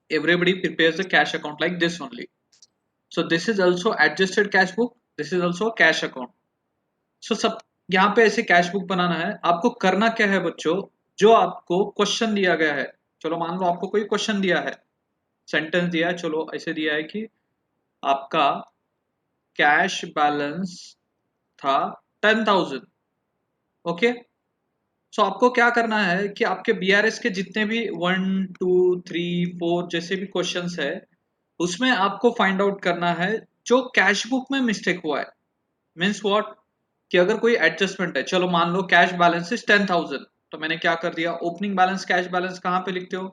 everybody prepares the cash account like this only. So this is also adjusted cash book, this is also cash account. So सब यहाँ पे ऐसे cash book बनाना है। आपको करना क्या है बच्चों, जो आपको क्वेश्चन दिया गया है, चलो मान लो आपको कोई क्वेश्चन दिया है, सेंटेंस दिया है, चलो ऐसे दिया है कि आपका कैश बैलेंस था 10,000। ओके, सो आपको क्या करना है कि आपके बीआरएस के जितने भी 1 2 3 4 जैसे भी क्वेश्चंस है, उसमें आपको फाइंड आउट करना है जो कैश बुक में मिस्टेक हुआ है। मीन्स व्हाट, कि अगर कोई एडजस्टमेंट है, चलो मान लो कैश बैलेंस इज 10,000, तो मैंने क्या कर दिया, ओपनिंग बैलेंस कैश बैलेंस कहाँ पे लिखते हो,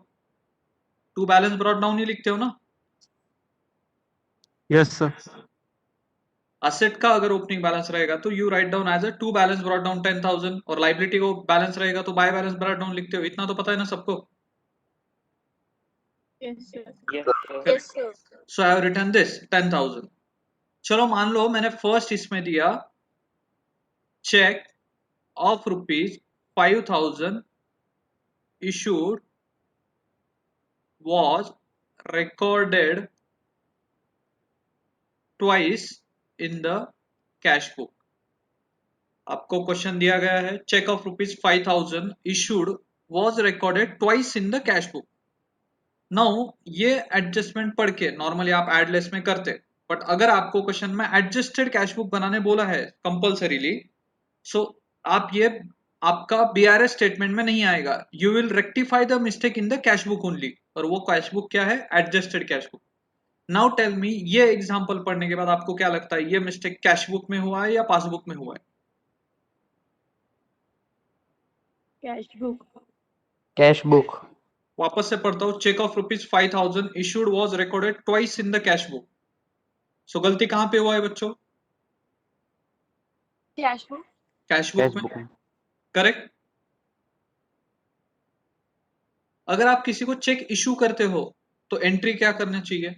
टू बैलेंस ब्रॉट डाउन ही लिखते हो ना। Yes sir. असेट का अगर ओपनिंग बैलेंस रहेगा तो you write down as a to balance brought down 10,000, और लाइबिलिटी को बैलेंस रहेगा तो बाय बैलेंस ब्रॉट डाउन लिखते हो। इतना तो पता है ना सबको। Yes, sir. Yes, sir. Yes, sir. So I have written this 10,000। चलो मान लो मैंने फर्स्ट इसमें दिया cheque of ₹5,000 issued was recorded twice in the cash book। आपको क्वेश्चन दिया गया है cheque of ₹5,000 issued was recorded twice in the cash book। Now ये एडजस्टमेंट पढ़ के नॉर्मली आप एडलेस में करते, बट अगर आपको क्वेश्चन में एडजस्टेड कैश बुक बनाने बोला है कंपल्सरीली, सो आप ये आपका बीआरएस स्टेटमेंट में नहीं आएगा, you will rectify the mistake in the cash book only, और वो कैश बुक क्या है, adjusted cash book. Now tell me, ये एग्जांपल पढ़ने के बाद आपको क्या लगता है, ये मिस्टेक कैश बुक में हुआ है या पासबुक में हुआ है? Cash book. Cash book. वापस से पढ़ता हूँ, cheque of ₹5,000 issued was recorded twice in the cash book। So गलती कहाँ पे हुआ है बच्चों? Cash book. Cash cash book book में, में। करेक्ट। अगर आप किसी को चेक इशू करते हो तो एंट्री क्या करना चाहिए,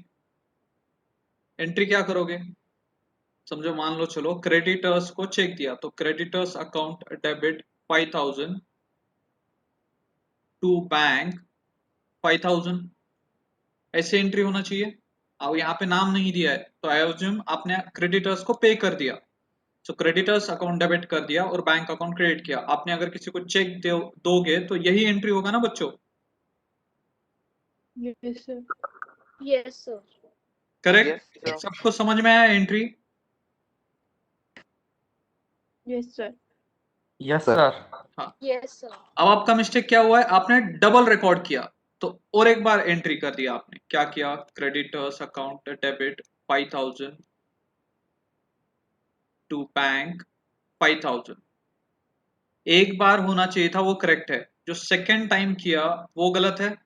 एंट्री क्या करोगे, समझो मान लो चलो क्रेडिटर्स को चेक दिया, तो creditors account debit 5,000 to bank 5,000, ऐसे एंट्री होना चाहिए। अब यहाँ पे नाम नहीं दिया है तो आई अज्यूम आपने क्रेडिटर्स को पे कर दिया, तो क्रेडिटर्स अकाउंट डेबिट कर दिया और बैंक अकाउंट क्रेडिट किया। आपने अगर किसी को चेक दोगे तो यही एंट्री होगा ना बच्चों, Yes, sir. Yes, sir. Correct. Yes, sir. सबको समझ में आया entry? Yes, sir. Yes sir. हाँ। Yes, sir. अब आपका मिस्टेक क्या हुआ है, आपने डबल रिकॉर्ड किया, तो और एक बार एंट्री कर दिया आपने, क्या किया, creditors account debit 5,000 to bank 5,000। एक बार होना चाहिए था वो करेक्ट है, जो सेकेंड टाइम किया वो गलत है।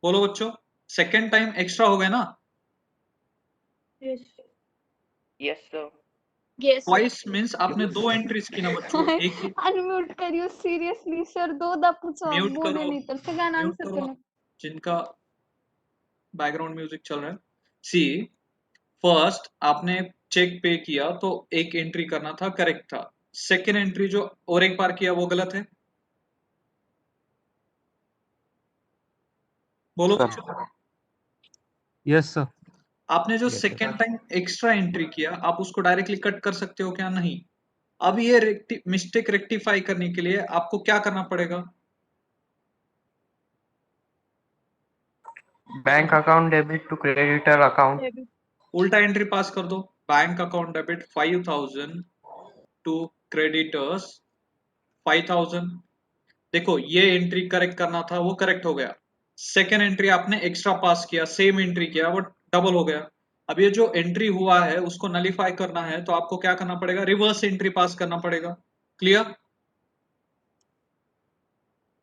बोलो बच्चों, सेकेंड टाइम एक्स्ट्रा हो गया ना, Yes. Yes, sir. Yes, sir. Twice means आपने दो एंट्रीज की ना बच्चों, एक ही। अनम्यूट करियो सिरियसली सर, दोदा पूछो म्यूट बोले करो, नहीं तर सगळ्यां म्यूट आन्सर करो केलं। जिनका बैकग्राउंड म्यूजिक चल रहा है। सी, फर्स्ट आपने चेक पे किया तो एक एंट्री करना था, करेक्ट था। सेकेंड एंट्री जो और एक बार किया वो गलत है। बोलो सर। बच्चों, यस सर। आपने जो Yes, sir. Second time extra entry किया आप उसको डायरेक्टली कट कर सकते हो क्या, नहीं। अब ये मिस्टेक रेक्टिफाई करने के लिए आपको क्या करना पड़ेगा, bank account debit to creditor account. उल्टा एंट्री पास कर दो, bank account debit 5,000 to creditors 5,000। देखो ये एंट्री करेक्ट करना था, वो करेक्ट हो गया। सेकेंड एंट्री आपने एक्स्ट्रा पास किया, सेम एंट्री किया, वो डबल हो गया। अब ये जो एंट्री हुआ है उसको नलीफाई करना है तो आपको क्या करना पड़ेगा, रिवर्स एंट्री पास करना पड़ेगा। क्लियर?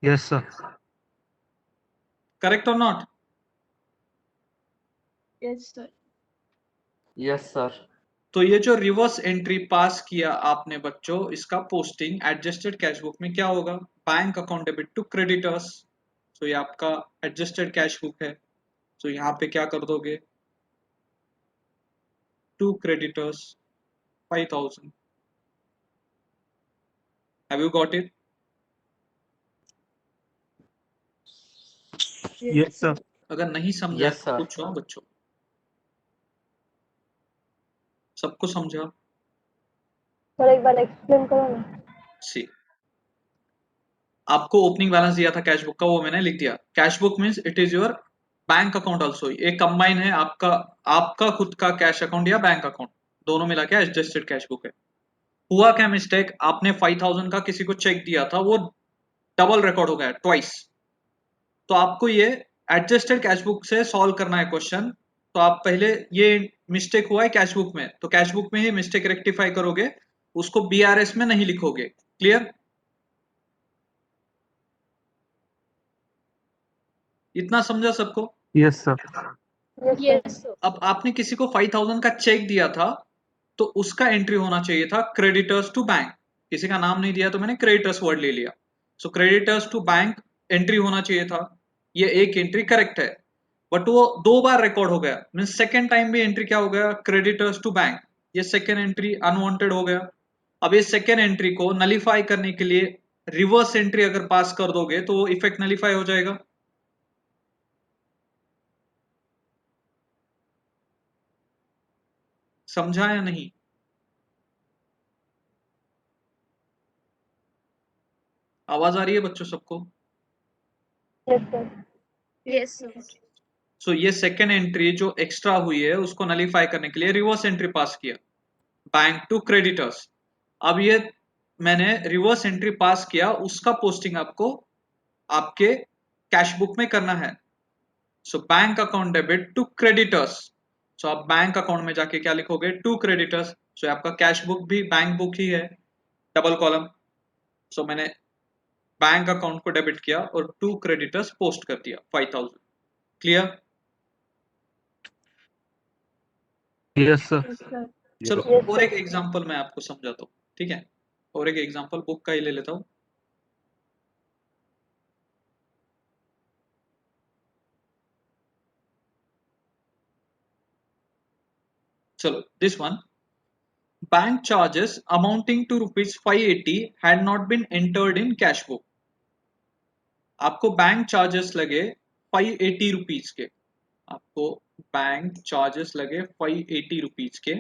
Yes sir. करेक्ट और not? Yes, sir. Yes sir. तो ये जो रिवर्स एंट्री पास किया आपने बच्चों, इसका पोस्टिंग एडजस्टेड कैश बुक में क्या होगा, bank account debit to creditors. तो ये आपका एडजस्टेड कैश बुक है, तो यहाँ पे क्या कर दोगे, to creditors 5,000। Have you got it? Yes sir. अगर नहीं समझा यस तो सर। पूछो बच्चों। सबको समझा? सर एक बार एक्सप्लेन करो ना। सी, आपको ओपनिंग बैलेंस दिया था कैश बुक का, वो मैंने लिख दिया। Cash book means it is your bank account also. ये कंबाइन है आपका आपका खुद का कैश अकाउंट या बैंक अकाउंट, दोनों मिला के एडजस्टेड कैश बुक है। हुआ क्या मिस्टेक, आपने 5000 का किसी को चेक दिया था, वो डबल रिकॉर्ड हो गया ट्वाइस। तो आपको ये एडजस्टेड कैश बुक से सॉल्व करना है क्वेश्चन। तो आप पहले ये मिस्टेक हुआ है कैश बुक में, तो कैश बुक में ही मिस्टेक रेक्टिफाई करोगे, उसको बीआरएस में नहीं लिखोगे। क्लियर? इतना समझा सबको? Yes sir. Yes sir. अब आपने किसी को 5000 का चेक दिया था, तो उसका एंट्री होना चाहिए था क्रेडिटर्स टू बैंक। किसी का नाम नहीं दिया तो मैंने क्रेडिटर्स वर्ड ले लिया। So creditors to bank entry होना चाहिए था, ये एक एंट्री करेक्ट है। बट वो 2 बार रिकॉर्ड हो गया, मीन सेकेंड टाइम भी एंट्री क्या हो गया, क्रेडिटर्स टू बैंक। ये सेकेंड एंट्री अनवांटेड हो गया। अब ये सेकेंड एंट्री को नलीफाई करने के लिए रिवर्स एंट्री अगर पास कर दोगे तो वो इफेक्ट नलीफाई हो जाएगा। समझा या नहीं? आवाज आ रही है बच्चों सबको? Yes sir. Yes sir. So ये सेकेंड एंट्री जो एक्स्ट्रा हुई है उसको नलीफाई करने के लिए रिवर्स एंट्री पास किया, बैंक टू क्रेडिटर्स। अब ये मैंने रिवर्स एंट्री पास किया, उसका पोस्टिंग आपको आपके कैश बुक में करना है। So bank account debit to creditors. So आप बैंक अकाउंट में जाके क्या लिखोगे, टू क्रेडिटर्स। सो आपका कैश बुक भी बैंक बुक ही है, डबल कॉलम। सो मैंने बैंक अकाउंट को डेबिट किया और टू क्रेडिटर्स पोस्ट कर दिया 5000। क्लियर? Yes sir. चलो Yes, और sir. एक एग्जांपल मैं आपको समझाता हूँ, ठीक है? और एक एग्जांपल बुक का ही ले लेता हूँ। चलो this one, bank charges amounting to rupees 580 had not been entered in cash book. आपको बैंक चार्जेस लगे 580 रुपीज के, आपको बैंक चार्जेस लगे 580 रुपीज के,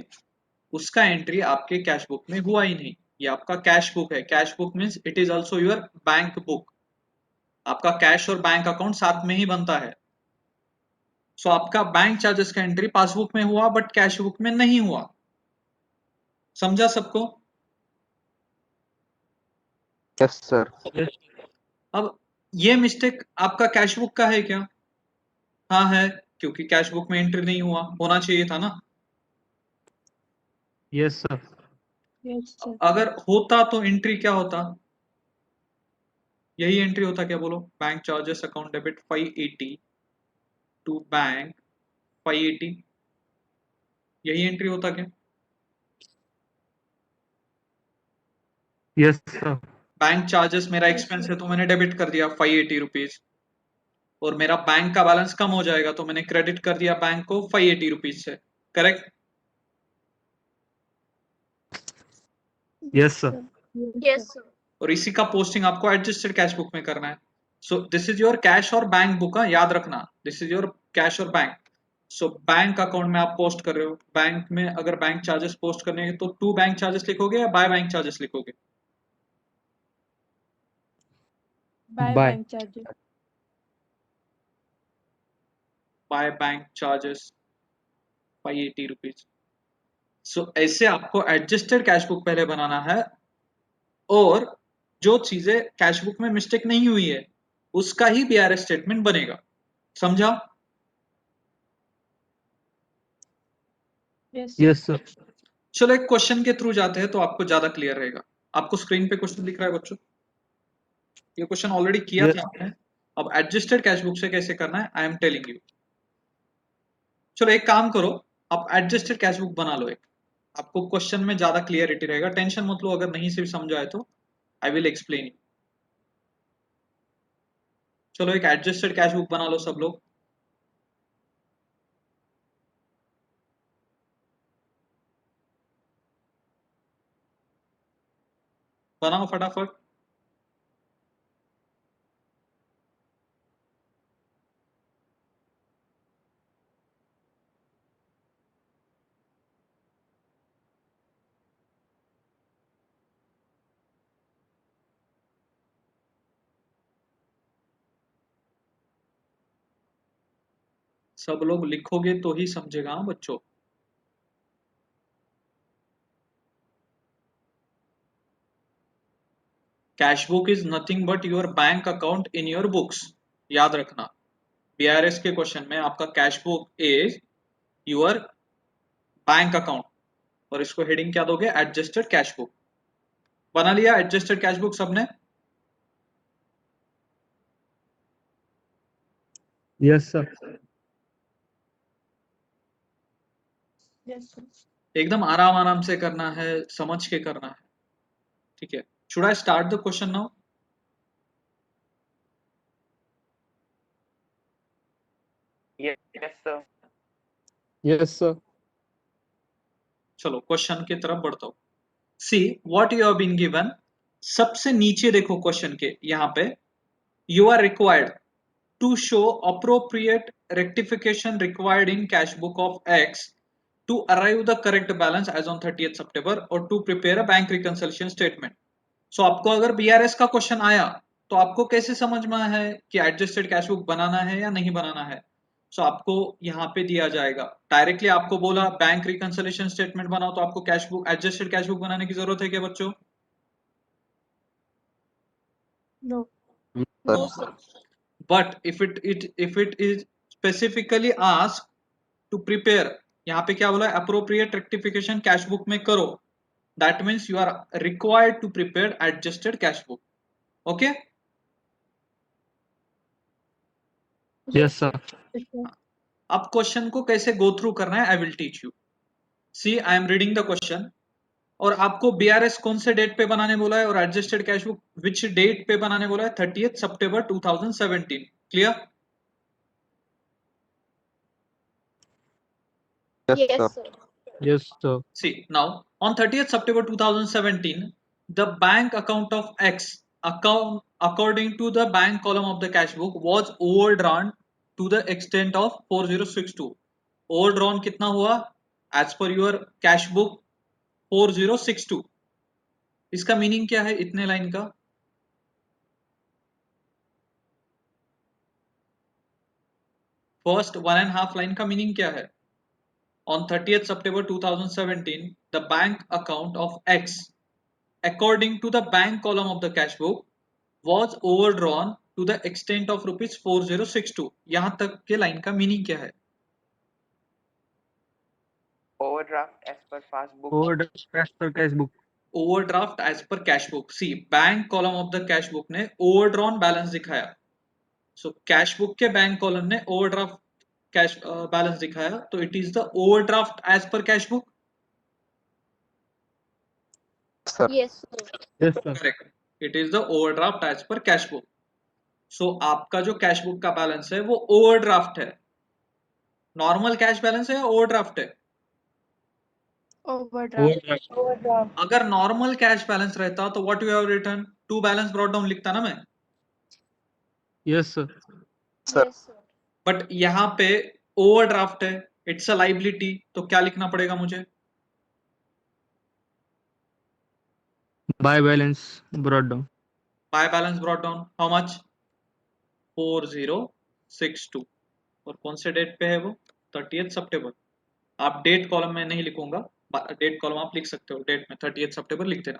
उसका एंट्री आपके कैश बुक में हुआ ही नहीं। ये आपका कैश बुक है, cash book means it is also your bank book. आपका कैश और बैंक अकाउंट साथ में ही बनता है। सो आपका बैंक चार्जेस का एंट्री पासबुक में हुआ बट कैश बुक में नहीं हुआ। समझा सबको? Yes sir. अब ये मिस्टेक आपका कैश बुक का है क्या? हाँ है, क्योंकि कैश बुक में एंट्री नहीं हुआ, होना चाहिए था ना। Yes sir. Yes, sir. अगर होता तो एंट्री क्या होता, यही एंट्री होता क्या बोलो, bank charges account debit 580 to bank 580, यही एंट्री होता क्या? Yes sir. बैंक चार्जेस मेरा Yes, एक्सपेंस sir. है तो मैंने डेबिट कर दिया 580 रुपीज, और मेरा बैंक का बैलेंस कम हो जाएगा तो मैंने क्रेडिट कर दिया बैंक को 580 रुपीज से। Correct? Yes sir. Yes, sir. और इसी का पोस्टिंग आपको एडजस्टेड कैश बुक में करना है। So this is your cash और बैंक बुक, याद रखना, दिस इज योर कैश और बैंक। सो बैंक अकाउंट में आप पोस्ट कर रहे हो, बैंक में अगर बैंक चार्जेस पोस्ट करने हैं तो टू बैंक चार्जेस लिखोगे या बाय बैंक चार्जेस लिखोगे? By बाय। bank charges. By bank charges 580 rupees. So ऐसे आपको एडजस्टेड कैश बुक पहले बनाना है, और जो चीजें कैश बुक में मिस्टेक नहीं हुई है उसका ही बीआरएस स्टेटमेंट बनेगा। समझा? Yes, sir. Yes sir. चलो एक क्वेश्चन के थ्रू जाते हैं तो आपको ज्यादा क्लियर रहेगा। आपको स्क्रीन पे क्वेश्चन दिख रहा है बच्चों? ये क्वेश्चन ऑलरेडी किया था यस। आपने। अब एडजस्टेड कैश बुक से कैसे करना है आई एम टेलिंग यू। चलो एक काम करो, आप एडजस्टेड कैश बुक बना लो एक, आपको क्वेश्चन में ज्यादा क्लियरिटी रहेगा। टेंशन मत लो अगर नहीं से भी समझ आए तो, आई विल एक्सप्लेन यू। चलो एक एडजस्टेड कैश बुक बना लो सब लोग। बनाओ फटाफट। सब लोग लिखोगे तो ही समझेगा हाँ बच्चों। Cash book is nothing but your bank account in your books, याद रखना। बीआरएस के क्वेश्चन में आपका cash book is your bank account, और इसको हेडिंग क्या दोगे, एडजस्टेड कैश बुक। बना लिया एडजस्टेड कैश बुक सबने? Yes sir. Yes, sir. एकदम आराम आराम से करना है, समझ के करना है, ठीक है। Should I start the question now? Yes, sir. Yes sir. चलो क्वेश्चन की तरफ बढ़ता हूं। See what you have been given. सबसे नीचे देखो क्वेश्चन के, यहाँ पे you are required to show appropriate rectification required in cash book of X to arrive the correct balance as on 30th September or to prepare a bank reconciliation statement. So आपको अगर BRS का question आया तो आपको कैसे समझ में है कि एडजस्टेड कैश बुक बनाना है या नहीं बनाना है। सो आपको यहाँ पे दिया जाएगा, डायरेक्टली आपको बोला बैंक रिकंसिलिएशन स्टेटमेंट बनाओ, तो आपको cash book adjusted cash book बनाने की जरूरत है क्या बच्चों? No. Sir. No, sir. But if it is specifically asked to prepare, यहाँ पे क्या बोला, अप्रोप्रिएट रेक्टिफिकेशन कैश बुक में करो, that means you are required to prepare adjusted cash book. Okay, yes sir. Yes, sir. अब question को कैसे go through करना है I will teach you. See I am reading the question, और आपको BRS कौन से डेट पे बनाने बोला है और adjusted cash book which date पे बनाने बोला है, 30th September 2017। Clear? Yes Yes, sir. sir. Yes sir. See, now on 30th September 2017, the bank account of X account according to the bank column of the cash book was overdrawn to the extent of 4062। overdrawn कितना हुआ as per your cash book 4062। इसका meaning क्या है इतने line का? First 1.5 line का meaning क्या है? On 30th September 2017, the bank account of X according to the bank column of the cash book was overdrawn to the extent of rupees 4062। यहां तक के लाइन का मीनिंग क्या है? Overdraft as per passbook. Overdraft as per cash book. Overdraft as per cash book. See bank column of the cash book ने overdrawn balance दिखाया, so cash book के bank column ने ओवरड्राफ्ट कैश बैलेंस दिखाया, तो it is the overdraft as per cash book. Sir. Yes, sir. Yes sir. Correct, it is the overdraft as per cash book. So आपका जो cash book का balance है वो overdraft है। Normal cash balance है या ओवरड्राफ्ट है? Overdraft. Overdraft. अगर नॉर्मल कैश बैलेंस रहता तो what you have written, to balance brought down लिखता ना मैं। Yes sir. Sir. Yes, sir. But यहाँ पे ओवरड्राफ्ट है, इट्स अ लाइबिलिटी, तो क्या लिखना पड़ेगा मुझे? By balance brought down. By balance brought down how much, 4062। और कौन से डेट पे है वो, 30th September। आप डेट कॉलम में नहीं लिखूंगा, डेट कॉलम आप लिख सकते हो, डेट में 30th September लिख देना।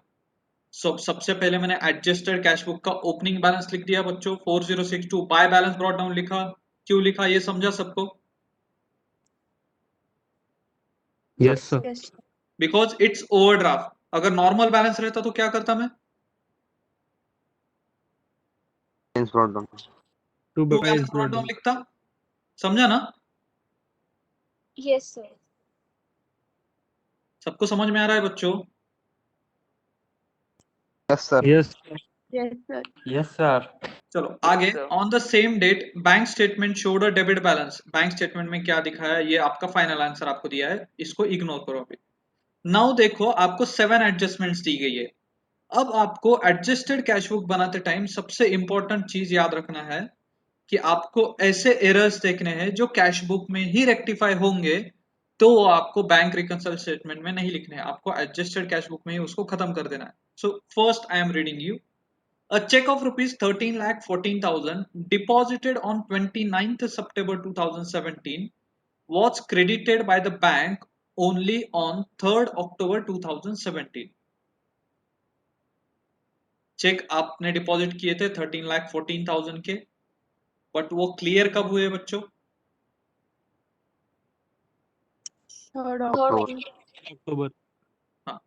सबसे पहले मैंने एडजस्टेड कैश बुक का ओपनिंग बैलेंस लिख दिया बच्चों 4062, बाय बैलेंस ब्रॉट डाउन लिखा। क्यों लिखा ये समझा सबको? Yes sir. Yes, sir. Because it's overdraft. अगर नॉर्मल बैलेंस रहता तो क्या करता मैं, brought down. To to balance balance brought brought down down. लिखता। समझा ना? Yes, sir. सबको समझ में आ रहा है बच्चों? Yes sir. Yes. Yes, sir. Yes sir. चलो Yes, आगे, sir. On the same date bank statement showed a debit balance. Bank statement में क्या दिखाया, ये आपका फाइनल आंसर आपको दिया है, इसको इग्नोर करो अभी। नाउ देखो आपको 7 एडजस्टमेंट्स दी गई है। अब आपको एडजस्टेड कैश बुक बनाते टाइम सबसे इंपॉर्टेंट चीज याद रखना है कि आपको ऐसे एरर्स देखने हैं जो कैश बुक में ही रेक्टिफाई होंगे, तो वो आपको बैंक रिकंसिल स्टेटमेंट में नहीं लिखने हैं, आपको एडजस्टेड कैश बुक में ही उसको खत्म कर देना है। So first I am reading you, A check of rupees 13,14,000 deposited on 29th September 2017 was credited by the bank only on 3rd October 2017. Check आपने डिपॉजिट किए थे 13,14,000 के, बट वो क्लियर कब हुए बच्चों? Third October. हाँ.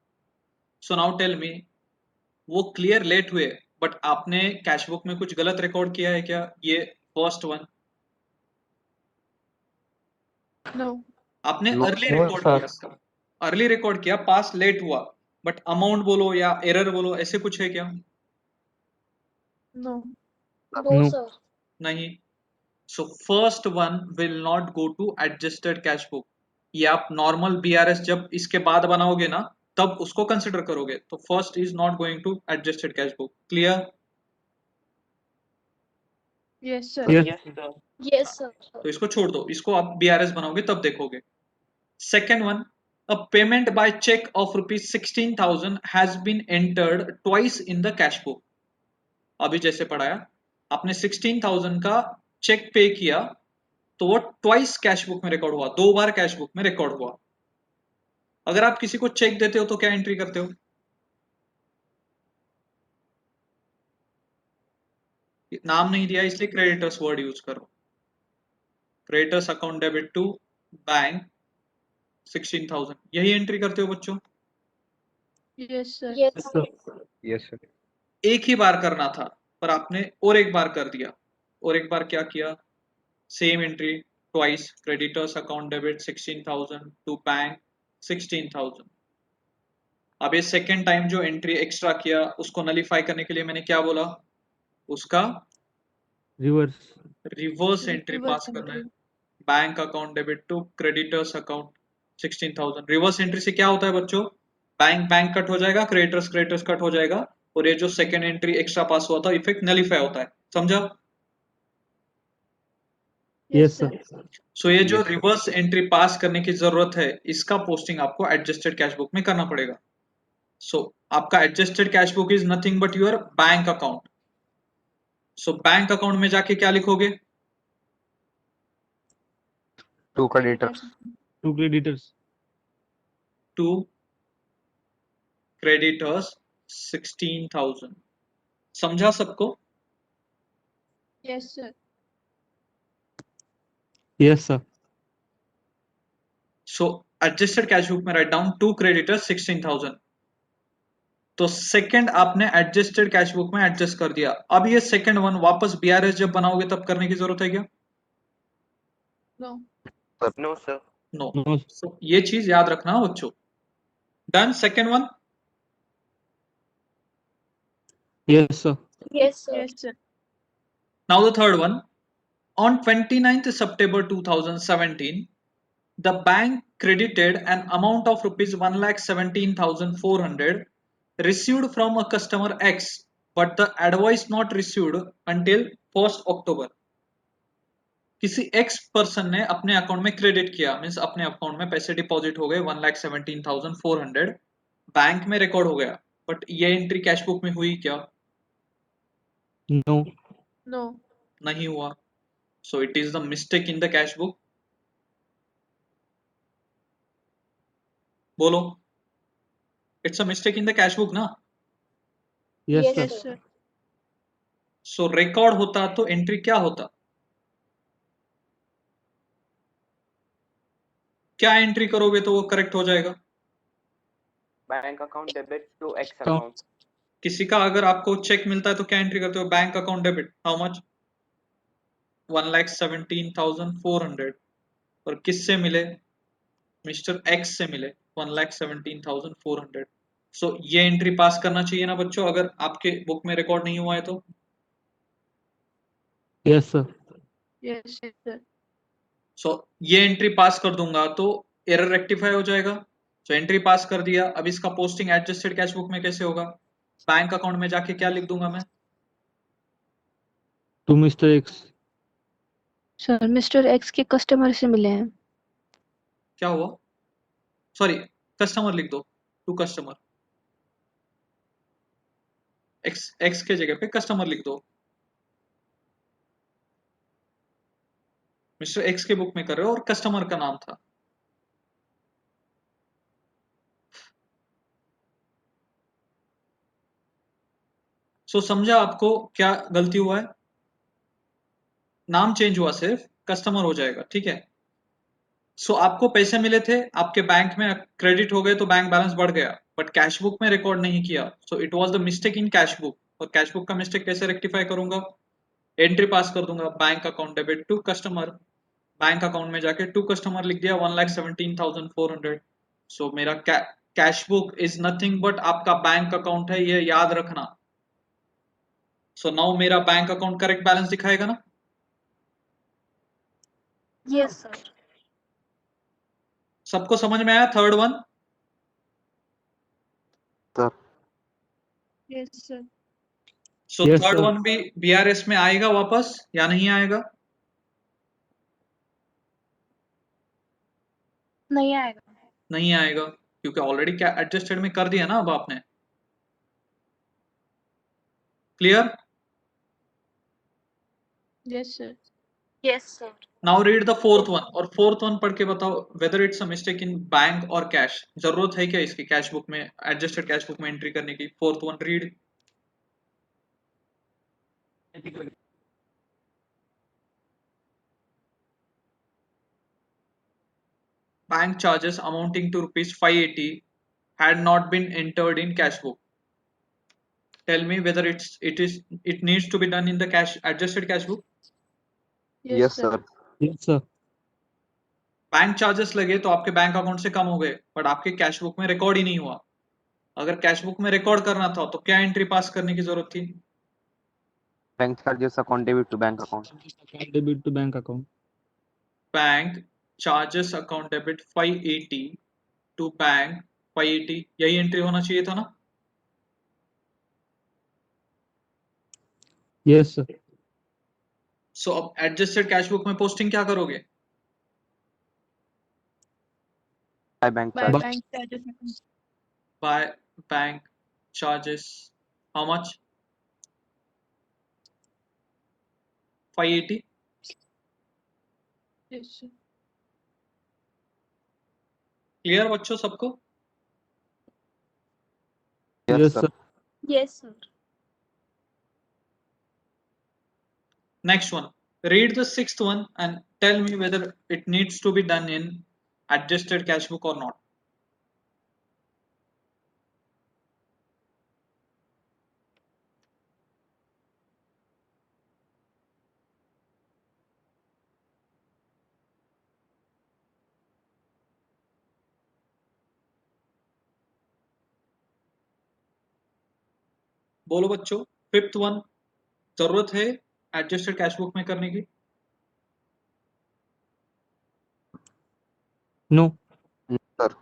So now tell me, वो क्लियर लेट हुए, बट आपने कैश बुक में कुछ गलत रिकॉर्ड किया है क्या? ये फर्स्ट वन No. आपने No, early no, record sir. किया, इसका अर्ली रिकॉर्ड किया, पास लेट हुआ, बट अमाउंट बोलो या एरर बोलो, ऐसे कुछ है क्या? No. No. sir. नहीं. So first one will not go to adjusted cash book. ये आप नॉर्मल बीआरएस जब इसके बाद बनाओगे ना, तब उसको कंसिडर करोगे. तो first is not going to adjusted cash book. Clear? Yes, sir. Yes. Yes, sir. Yes, sir. तो इसको छोड़ दो, इसको आप बीआरएस बनाओगे तब देखोगे. Second one, a payment by cheque of rupees 16,000 has been entered twice in the cash book. अभी जैसे पढ़ाया, आपने 16,000 का चेक पे किया, तो वो ट्वाइस कैश बुक में रिकॉर्ड हुआ, 2 बार कैश बुक में रिकॉर्ड हुआ. अगर आप किसी को चेक देते हो तो क्या एंट्री करते हो? नाम नहीं दिया इसलिए क्रेडिटर्स वर्ड यूज करो. Creditors account debit to bank 16,000, यही एंट्री करते हो बच्चों? Yes, sir. Yes, sir. Yes, sir. एक ही बार करना था, पर आपने और एक बार कर दिया. और एक बार क्या किया? Same entry twice, creditors account debit 16,000 to bank 16,000. अब ये सेकेंड टाइम जो एंट्री एक्स्ट्रा किया, उसको नलीफाई करने के लिए मैंने क्या बोला? उसका Reverse. रिवर्स एंट्री Reverse पास करना है. entry. Bank account debit to creditors account 16,000. Reverse entry से क्या होता है बच्चों? बैंक बैंक कट हो जाएगा, क्रेडिटर्स क्रेडिटर्स कट हो जाएगा, और ये जो सेकंड एंट्री एक्स्ट्रा पास हुआ था इफेक्ट नलीफाई होता है. समझा? Yes, sir. सो ये जो Yes, sir. रिवर्स एंट्री पास करने की जरूरत है, इसका पोस्टिंग आपको एडजस्टेड कैश बुक में करना पड़ेगा. सो आपका adjusted cash book is nothing but your bank account. So bank account में जाके क्या लिखोगे? Two creditors. Two creditors. To creditors 16,000. समझा सबको? Yes, sir. Yes, sir. So adjusted cash book में राइट डाउन टू क्रेडिटर्स 16,000. तो second आपने adjusted cash book में एडजस्ट कर दिया. अब ये सेकंड वन वापस बीआरएस जब बनाओगे तब करने की जरूरत है क्या? No. No, sir. No. No. So ये चीज याद रखना बच्चों. Done. Second one. Yes, sir. Yes, sir. Yes, sir. Now the third one. On 29th September 2017, the bank credited an amount of rupees 1,17,400 received from a customer X, but the advice not received until 1st October. किसी X person ने अपने account में credit किया, means अपने account में पैसे deposit हो गए 1,17,400, बैंक में रिकॉर्ड हो गया, बट ये एंट्री कैश बुक में हुई क्या? No. No. नहीं हुआ. So it is the mistake in the cash book. बोलो. It's a mistake in the cash book ना? Yes, sir. Yes, sir. So record होता तो एंट्री क्या होता? क्या एंट्री करोगे तो वो करेक्ट हो जाएगा? Bank account debit to X So- account. किसी का अगर आपको चेक मिलता है तो क्या एंट्री करते हो? Bank account debit how much? 1,17,400. और किससे मिले? मिस्टर एक्स से मिले 1,17,400. सो ये एंट्री पास करना चाहिए ना बच्चों, अगर आपके बुक में रिकॉर्ड नहीं हुआ है तो? Yes, sir. Yes, sir. सो ये एंट्री पास कर दूंगा तो एरर रेक्टिफाई हो जाएगा. सो एंट्री पास कर दिया. अब इसका पोस्टिंग एडजस्टेड कैश बुक में कैसे होगा? बैंक अकाउंट में जाके क्या लिख दूंगा मैं? To Mr. X. Sir mister x के कस्टमर से मिले हैं. क्या हुआ? सॉरी, कस्टमर लिख दो. To customer. एक्स के जगह पे कस्टमर लिख दो। मिस्टर एक्स के बुक में कर रहे हो और कस्टमर का नाम था। सो समझा आपको क्या गलती हुआ है? नाम चेंज हुआ, सिर्फ कस्टमर हो जाएगा, ठीक है। सो आपको पैसे मिले थे, आपके बैंक में क्रेडिट हो गए तो बैंक बैलेंस बढ़ गया, बट कैश बुक में रिकॉर्ड नहीं किया। So it was the mistake in cash book. और कैश बुक का मिस्टेक कैसे रेक्टिफाई करूंगा? एंट्री पास कर दूंगा, bank account debit to customer. Bank account में जाके टू कस्टमर लिख दिया, 1,17,400। सो मेरा cash book is nothing but आपका बैंक अकाउंट है, ये याद रखना। सो नाउ मेरा बैंक अकाउंट करेक्ट बैलेंस दिखाएगा ना? Yes, sir. सबको समझ में आया third one? Sir Yes, sir. सो Yes, थर्ड sir. वन भी बीआरएस में आएगा वापस या नहीं आएगा? नहीं आएगा। नहीं आएगा, क्योंकि ऑलरेडी क्या एडजस्टेड में कर दिया ना अब आपने। Clear? Yes, sir. Yes, sir. Now read the fourth one, और फोर्थ वन पढ़ के बताओ whether it's a mistake in bank और कैश। जरूरत है क्या इसकी कैश बुक में, एडजस्टेड कैश बुक में एंट्री करने की? Fourth one read. Bank charges amounting to rupees 580 had not been entered in cash book. Tell me whether it needs to be done in the cash adjusted cash book. Yes, yes sir. Sir Yes, sir. Bank charges लगे तो आपके bank account से कम हो गए, but आपके cash book में record ही नहीं हुआ। अगर कैश बुक में रिकॉर्ड करना था तो क्या एंट्री पास करने की जरूरत थी? Bank charges account debit to bank account Account debit to bank account. Bank charges account debit 580 to bank 580, यही एंट्री होना चाहिए था ना? Yes, sir. सो अब एडजस्टेड कैश बुक में पोस्टिंग क्या करोगे? By bank By charge bank charges. By bank charges, how much? 580. Yes, sir. Clear बच्चों सबको? Yes Yes, sir sir. Yes, sir. Next one. Read the sixth one and tell me whether it needs to be done in adjusted cash book or not. बोलो बच्चों, fifth one जरूरत है adjusted cash book में करने की? No. Sir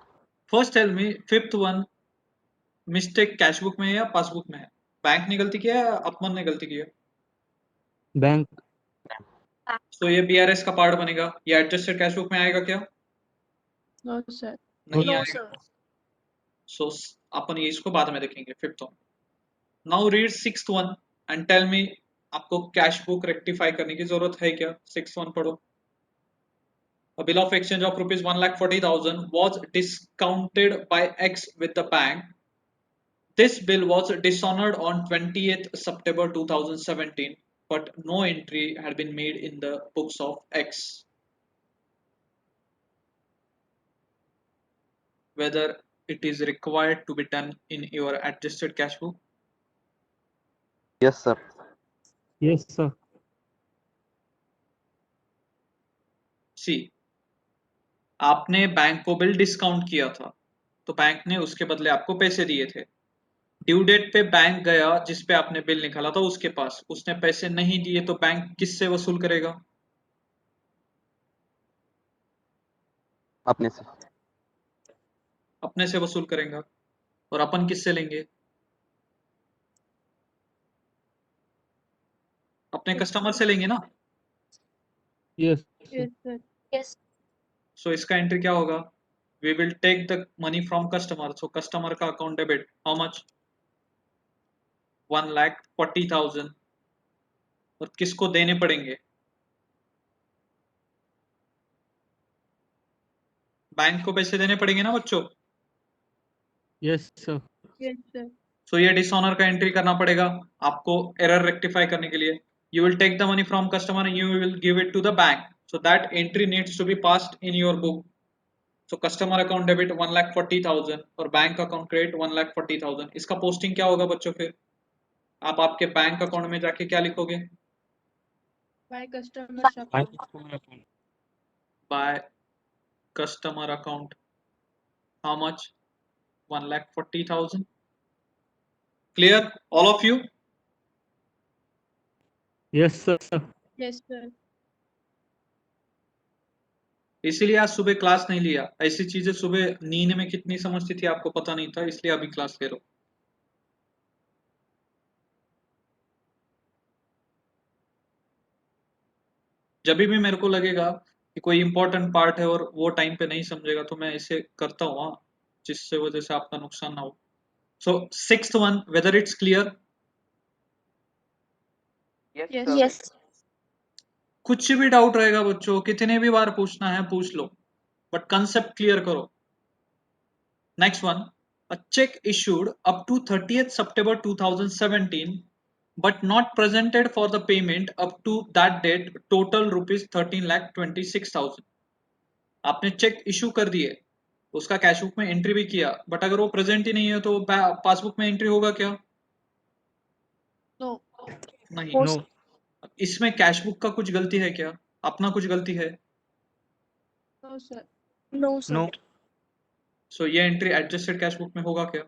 first tell me, fifth one mistake cash book में है या पासबुक में है? बैंक ने गलती किया या अपमन ने गलती किया? Bank. तो ये बीआरएस का पार्ट बनेगा, ये एडजस्टेड कैश बुक में आएगा क्या? No, sir. नहीं No, आएगा। sir. सो अपन ये इसको बाद में देखेंगे fifth one. Now read sixth one and tell me आपको कैश बुक रेक्टिफाई करने की जरूरत है क्या? सिक्स्थ वन पढ़ो। A bill of exchange of rupees 1,40,000 was discounted by X with the bank. This bill was dishonored on 20th September 2017, but no entry had been made in the books of X. Whether it is required to be done in your adjusted cash book? Yes sir Yes, sir. See, आपने bank को bill discount किया था, तो bank ने उसके बदले आपको पैसे दिए थे। ड्यू डेट पे बैंक गया जिस पे आपने बिल निकाला था उसके पास, उसने पैसे नहीं दिए तो बैंक किससे वसूल करेगा? अपने से अपने से वसूल करेगा। और अपन किससे लेंगे? अपने कस्टमर से लेंगे ना। Yes. Yes, sir. Yes. सो इसका एंट्री क्या होगा? We will take the money from customer, so customer का अकाउंट डेबिट हाउ मच? 1,40,000 और किसको देने पड़ेंगे? बैंक को पैसे देने पड़ेंगे ना बच्चों? Yes, sir. Yes, sir. सो ये डिसऑनर का एंट्री करना पड़ेगा आपको एरर रेक्टिफाई करने के लिए. You will take the money from customer and you will give it to the bank. So that entry needs to be passed in your book. So customer account debit 1,40,000 और bank account credit 1,40,000. इसका posting क्या होगा बच्चों? फिर आप आपके bank account में जाके क्या लिखोगे? By customer's By account. customer account. By customer account. How much? 1,40,000. Clear, all of you? Yes, sir. Yes, sir. इसीलिए आज सुबह क्लास नहीं लिया. ऐसी चीजें सुबह नींद में कितनी समझती थी आपको पता नहीं था, इसलिए अभी क्लास ले रहा हूं. जब भी मेरे को लगेगा कि कोई इंपॉर्टेंट पार्ट है और वो टाइम पे नहीं समझेगा तो मैं इसे करता हूँ, जिससे वजह से आपका नुकसान ना हो. So sixth one, whether it's clear? Yes, Yes. sir. Yes. कुछ भी डाउट रहेगा बच्चों, कितने भी बार पूछना है पूछ लो, बट कंसेप्ट क्लियर करो. Next one, a check issued up to 30th September 2017 but not presented for the payment up to that date, total rupees 13,26,000. आपने चेक इशू कर दिए, उसका कैश बुक में एंट्री भी किया, बट अगर वो प्रेजेंट ही नहीं है तो पासबुक में एंट्री होगा क्या? No. नहीं. No. इसमें कैश बुक का कुछ गलती है क्या? अपना कुछ गलती है? No, sir. No, sir. No. So ये एंट्री एडजस्टेड कैश बुक में होगा क्या?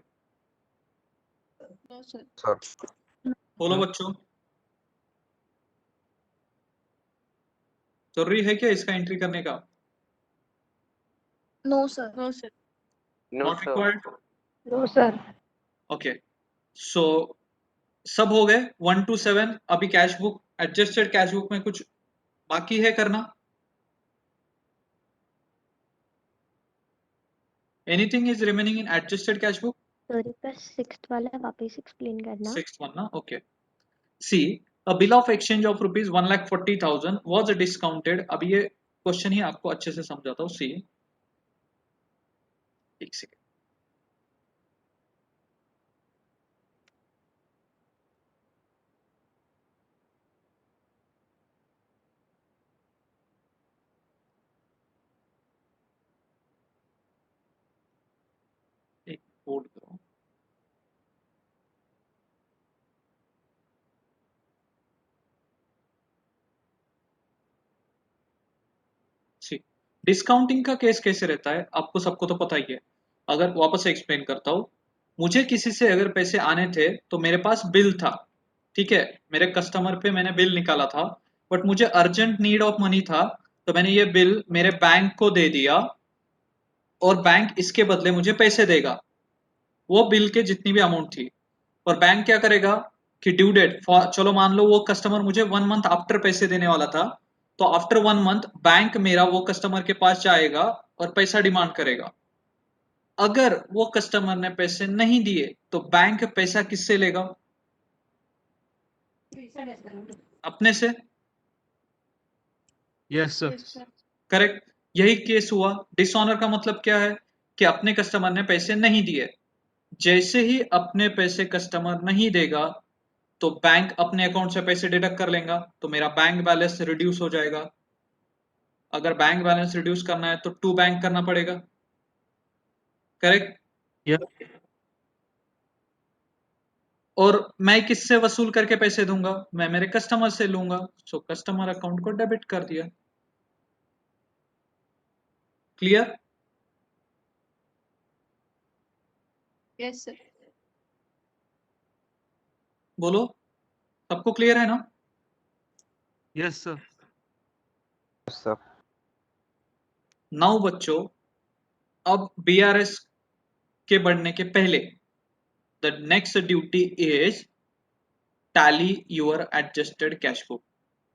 No, sir. Sir. बोलो No. बच्चों, जरूरी है क्या इसका एंट्री करने का? No, sir. No, sir. No, not sir. Required. No, sir. Okay, so सब हो गए 1 to 7. अभी cash book, adjusted cash book में कुछ बाकी है करना? Anything is remaining in adjusted cash book? Sorry पर सिक्स्थ वाला वापस एक्सप्लेन करना. सिक्स्थ वन ना, okay. See, a bill of exchange of rupees 1,40,000 was discounted. अब ये क्वेश्चन ही आपको अच्छे से समझाता हूँ. सी, एक सेकेंड. एक होल्ड करो. डिस्काउंटिंग का केस कैसे रहता है आपको सबको तो पता ही है. अगर वापस से एक्सप्लेन करता हूं, मुझे किसी से अगर पैसे आने थे तो मेरे पास बिल था, ठीक है, मेरे कस्टमर पे मैंने बिल निकाला था, बट मुझे अर्जेंट नीड ऑफ मनी था, तो मैंने ये बिल मेरे बैंक को दे दिया और बैंक इसके बदले मुझे पैसे देगा, वो बिल के जितनी भी अमाउंट थी. और बैंक क्या करेगा कि ड्यू डेट, चलो मान लो वो कस्टमर मुझे 1 मंथ आफ्टर पैसे देने वाला था, तो आफ्टर 1 मंथ बैंक मेरा वो कस्टमर के पास जाएगा और पैसा डिमांड करेगा. अगर वो कस्टमर ने पैसे नहीं दिए तो बैंक पैसा किससे लेगा? अपने से. Yes, sir. Yes, sir. Correct, यही केस हुआ. डिसऑनर का मतलब क्या है कि अपने कस्टमर ने पैसे नहीं दिए, जैसे ही अपने पैसे कस्टमर नहीं देगा तो बैंक अपने अकाउंट से पैसे डिडक्ट कर लेगा, तो मेरा बैंक बैलेंस रिड्यूस हो जाएगा. अगर बैंक बैलेंस रिड्यूस करना है तो टू बैंक करना पड़ेगा. करेक्ट. Yes. और मैं किससे वसूल करके पैसे दूंगा? मैं मेरे कस्टमर से लूंगा. सो कस्टमर अकाउंट को डेबिट कर दिया. क्लियर? Yes, sir. बोलो, सबको क्लियर है ना? Yes, sir. Yes, sir. Now बच्चों, अब बीआरएस के बढ़ने के पहले the next duty is tally your adjusted cash book.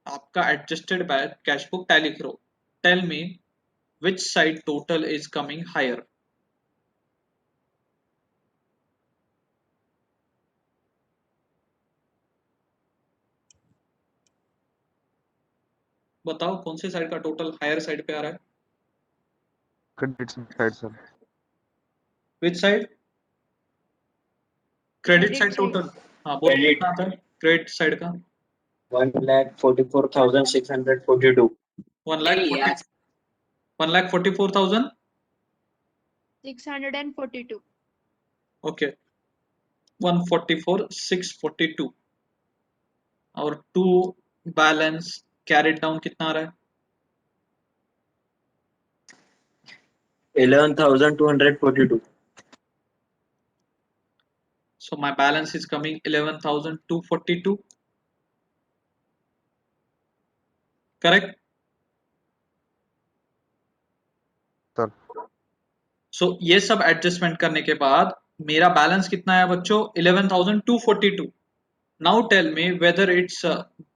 आपका एडजस्टेड कैश बुक टैली करो. Tell me which side total is coming higher? बताओ कौन से साइड का टोटल हायर साइड पे आ रहा है? Credit side, sir. Which side? Credit Credit side side. Total. हाँ बोलो Credit. कितना आता है क्रेडिट साइड का? 1,44,642. 1,44,000। 642. ओके 144,642 और 2 बैलेंस कैरिड डाउन कितना आ रहा है? 11,242. So my balance is coming 11,242. Correct? Sir. So ये सब एडजस्टमेंट करने के बाद मेरा बैलेंस कितना है बच्चों? 11,242. Now tell me whether it's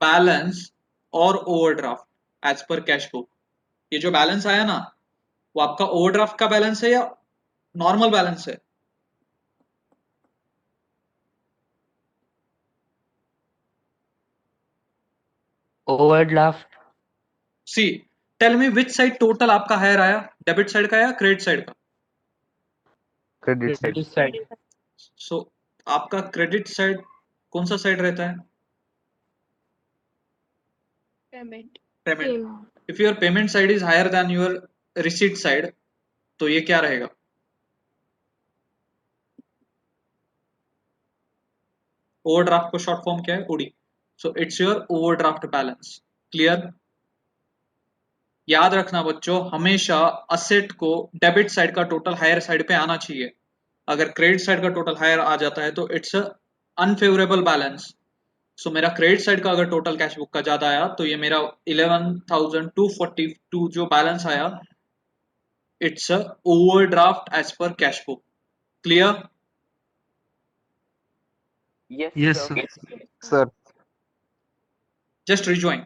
balance or overdraft as per cash book. ये जो बैलेंस आया ना वो आपका ओवरड्राफ्ट का बैलेंस है या नॉर्मल बैलेंस है? Overdraft. See tell me which side total आपका हायर आया, डेबिट साइड का या क्रेडिट साइड का? Credit side. Credit side. So आपका क्रेडिट साइड कौन सा साइड रहता है? Payment. Payment. If your payment side is higher then your receipt side तो ये क्या रहेगा? ओवरड्राफ्ट को शॉर्ट फॉर्म क्या है? OD. So it's your overdraft balance. Clear? याद रखना बच्चों हमेशा असेट को डेबिट साइड का टोटल हायर साइड पे आना चाहिए। अगर क्रेडिट साइड का टोटल हायर आ जाता है तो इट्स अनफेवरेबल बैलेंस। सो मेरा क्रेडिट साइड का अगर टोटल कैश बुक का ज्यादा आया तो ये मेरा 11,242 जो बैलेंस आया it's overdraft as per cash book. Clear? Yes, Yes, sir. sir. Sir. Just rejoin.